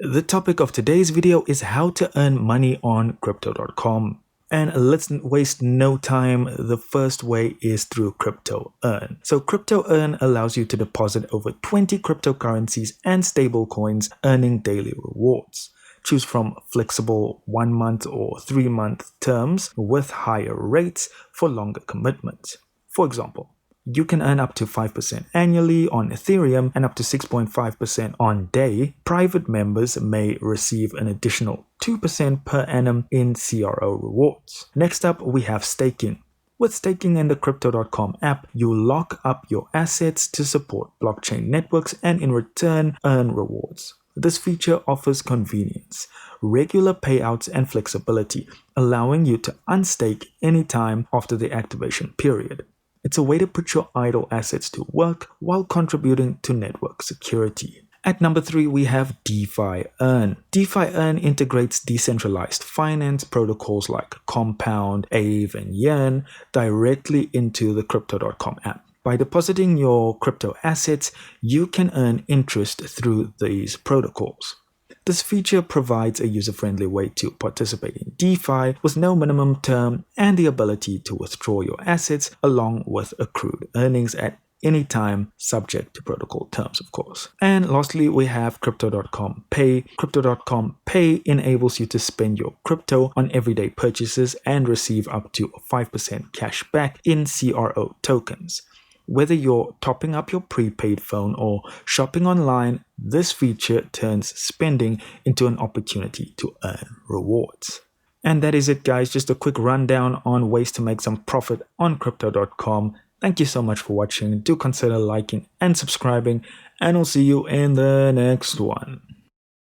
The topic of today's video is how to earn money on Crypto.com. And let's waste no time. The first way is through Crypto Earn. So Crypto Earn allows you to deposit over 20 cryptocurrencies and stablecoins, earning daily rewards. Choose from flexible 1-month or 3-month terms with higher rates for longer commitments. For example, you can earn up to 5% annually on Ethereum and up to 6.5% on DAI. Private members may receive an additional 2% per annum in CRO rewards. Next up, we have staking. With staking in the Crypto.com app, you lock up your assets to support blockchain networks and in return earn rewards. This feature offers convenience, regular payouts, and flexibility, allowing you to unstake anytime after the activation period. It's a way to put your idle assets to work while contributing to network security. At number 3, we have DeFi Earn. DeFi Earn integrates decentralized finance protocols like Compound, Aave, and Yearn directly into the Crypto.com app. By depositing your crypto assets, you can earn interest through these protocols. This feature provides a user-friendly way to participate in DeFi with no minimum term and the ability to withdraw your assets along with accrued earnings at any time, subject to protocol terms, of course. And lastly, we have Crypto.com Pay. Crypto.com Pay enables you to spend your crypto on everyday purchases and receive up to 5% cash back in CRO tokens. Whether you're topping up your prepaid phone or shopping online, this feature turns spending into an opportunity to earn rewards. And that is it, guys. Just a quick rundown on ways to make some profit on Crypto.com. Thank you so much for watching. Do consider liking and subscribing, and I'll see you in the next one.